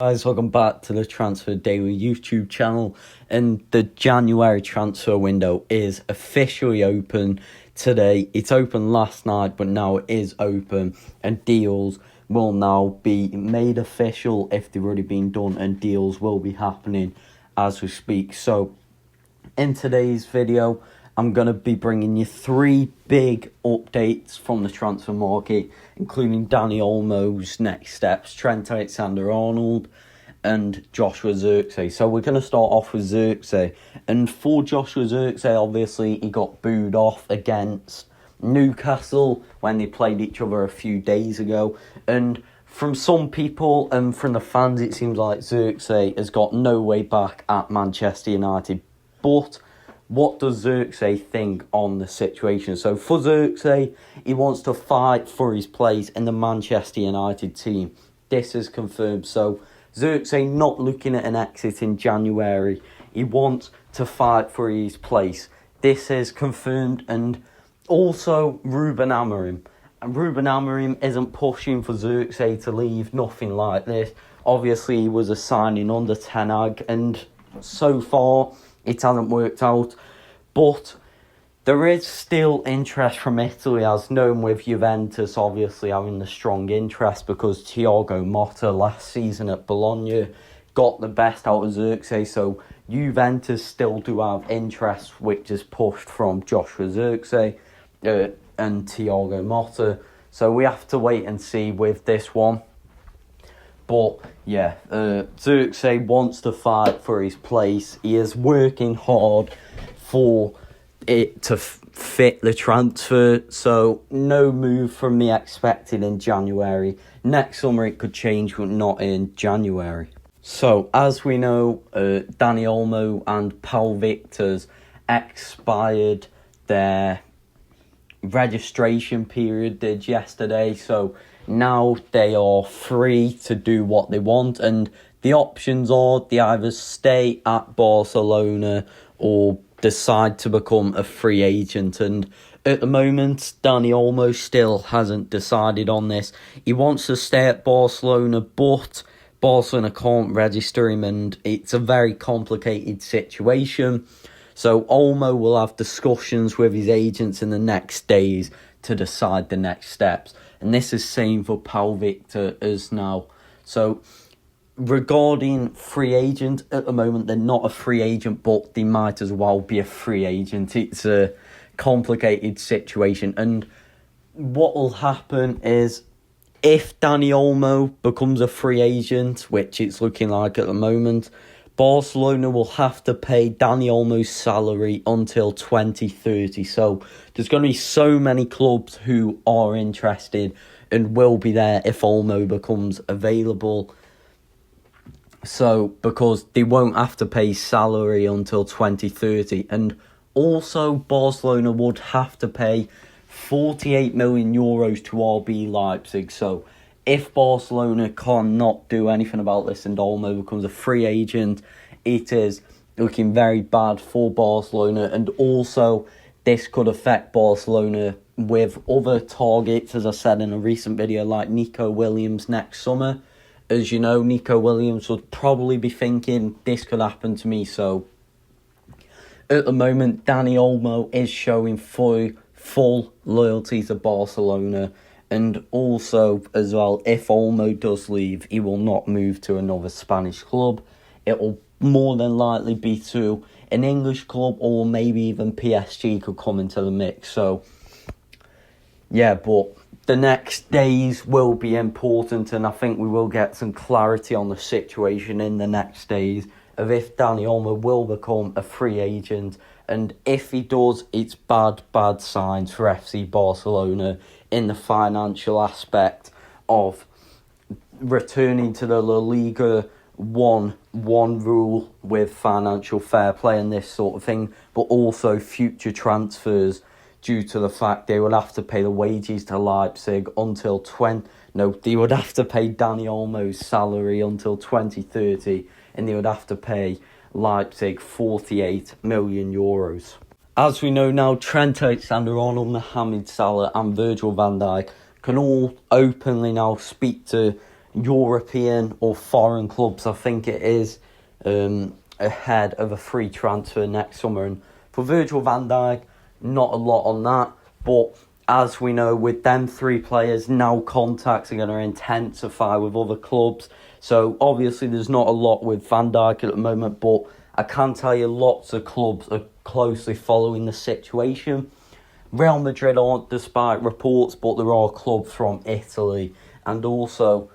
Guys, welcome back to the Transfer Daily YouTube channel, and the January transfer window is officially open today. It's open last night, but now it is open, and deals will now be made official if they've already been done, and deals will be happening as we speak. So in today's video, I'm going to be bringing you three big updates from the transfer market, including Dani Olmo's next steps, Trent Alexander-Arnold, and Joshua ZIRKZEE. So we're going to start off with ZIRKZEE. And for Joshua ZIRKZEE, obviously, he got booed off against Newcastle when they played each other a few days ago. And from some people and from the fans, it seems like ZIRKZEE has got no way back at Manchester United. But what does ZIRKZEE think on the situation? So for ZIRKZEE, he wants to fight for his place in the Manchester United team. This is confirmed. So ZIRKZEE not looking at an exit in January. He wants to fight for his place. This is confirmed. And also Ruben Amorim. And Ruben Amorim isn't pushing for ZIRKZEE to leave, nothing like this. Obviously, he was a signing under Ten Hag, and so far it hasn't worked out, but there is still interest from Italy, as known, with Juventus obviously having the strong interest because Thiago Motta last season at Bologna got the best out of ZIRKZEE. So Juventus still do have interest, which is pushed from Joshua ZIRKZEE and Thiago Motta. So we have to wait and see with this one. But yeah, ZIRKZEE wants to fight for his place. He is working hard for it to fit the transfer. So no move from me expected in January. Next summer it could change, but not in January. So as we know, Dani Olmo and Paul Victor's expired their registration period did yesterday. So now they are free to do what they want, and the options are they either stay at Barcelona or decide to become a free agent. And at the moment, Dani Olmo still hasn't decided on this. He wants to stay at Barcelona, but Barcelona can't register him, and it's a very complicated situation. So Olmo will have discussions with his agents in the next days to decide the next steps. And this is same for Paul Victor as now. So regarding free agent, at the moment they're not a free agent, but they might as well be a free agent. It's a complicated situation. And what will happen is, if Dani Olmo becomes a free agent, which it's looking like at the moment, Barcelona will have to pay Dani Olmo's salary until 2030. So there's going to be so many clubs who are interested and will be there if Olmo becomes available. So because they won't have to pay salary until 2030. And also Barcelona would have to pay 48 million euros to RB Leipzig. So if Barcelona cannot do anything about this and Olmo becomes a free agent, it is looking very bad for Barcelona. And also, this could affect Barcelona with other targets, as I said in a recent video, like Nico Williams next summer. As you know, Nico Williams would probably be thinking, this could happen to me. So at the moment, Dani Olmo is showing full loyalty to Barcelona. And also, as well, if Olmo does leave, he will not move to another Spanish club. It will more than likely be to an English club, or maybe even PSG could come into the mix. So, yeah, but the next days will be important, and I think we will get some clarity on the situation in the next days of if Dani Olmo will become a free agent. And if he does, it's bad signs for FC Barcelona in the financial aspect of returning to the La Liga one rule with financial fair play and this sort of thing, but also future transfers due to the fact they would have to pay the wages to Leipzig until they would have to pay Dani Olmo's salary until 2030, and they would have to pay Leipzig 48 million euros. As we know now, Trent Alexander-Arnold, Mohamed Salah and Virgil van Dijk can all openly now speak to European or foreign clubs, I think it is, ahead of a free transfer next summer. And for Virgil van Dijk, not a lot on that. But as we know, with them 3 players, now contacts are going to intensify with other clubs. So obviously there's not a lot with Van Dijk at the moment, but I can tell you lots of clubs are closely following the situation. Real Madrid aren't, despite reports, but there are clubs from Italy and also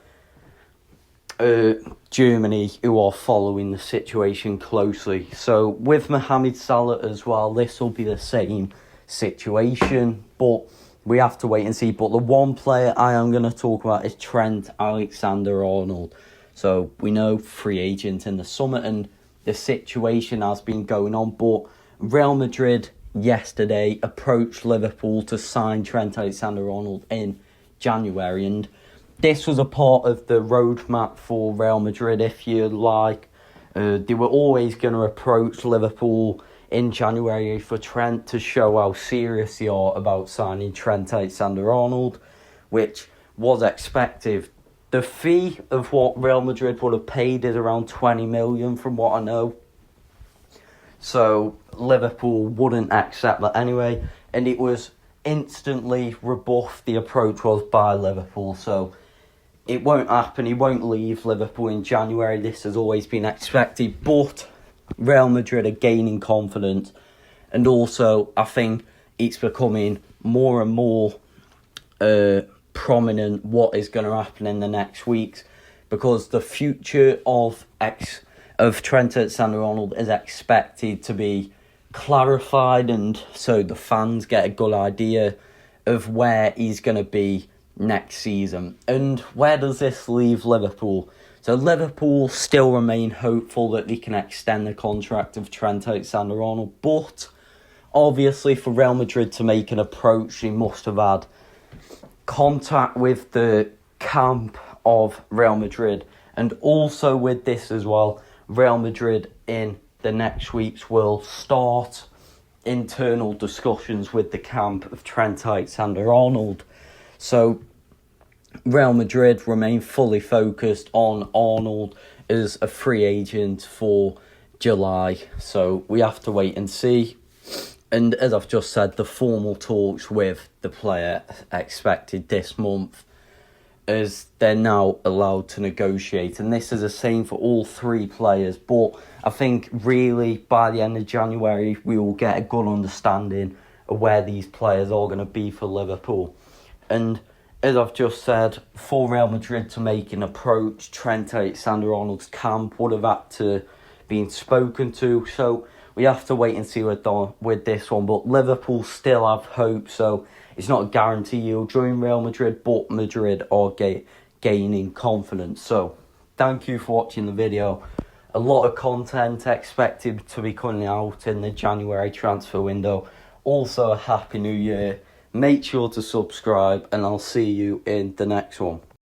Germany who are following the situation closely. So with Mohamed Salah as well, this will be the same situation, but we have to wait and see. But the one player I am going to talk about is Trent Alexander-Arnold. So we know free agent in the summer and the situation has been going on, but Real Madrid yesterday approached Liverpool to sign Trent Alexander-Arnold in January, and this was a part of the roadmap for Real Madrid, if you like. They were always going to approach Liverpool in January for Trent to show how serious they are about signing Trent Alexander-Arnold, which was expected. The fee of what Real Madrid would have paid is around 20 million from what I know. So Liverpool wouldn't accept that anyway. And it was instantly rebuffed, the approach was, by Liverpool. So it won't happen. He won't leave Liverpool in January. This has always been expected. But Real Madrid are gaining confidence. And also, I think it's becoming more and more prominent what is going to happen in the next weeks, because the future of Trent Alexander-Arnold is expected to be clarified, and so the fans get a good idea of where he's going to be next season. And where does this leave Liverpool? So Liverpool still remain hopeful that they can extend the contract of Trent Alexander-Arnold, but obviously for Real Madrid to make an approach, they must have had contact with the camp of Real Madrid. And also with this as well, Real Madrid in the next weeks will start internal discussions with the camp of Trent Alexander-Arnold. So Real Madrid remain fully focused on Arnold as a free agent for July. So we have to wait and see. And as I've just said, the formal talks with the player expected this month, as they're now allowed to negotiate. And this is the same for all 3 players. But I think really by the end of January, we will get a good understanding of where these players are going to be for Liverpool. And as I've just said, for Real Madrid to make an approach, Trent Alexander-Arnold's camp would have had to been spoken to. So we have to wait and see with this one. But Liverpool still have hope, so it's not a guarantee you'll join Real Madrid, but Madrid are gaining confidence. So thank you for watching the video. A lot of content expected to be coming out in the January transfer window. Also, a Happy New Year. Make sure to subscribe, and I'll see you in the next one.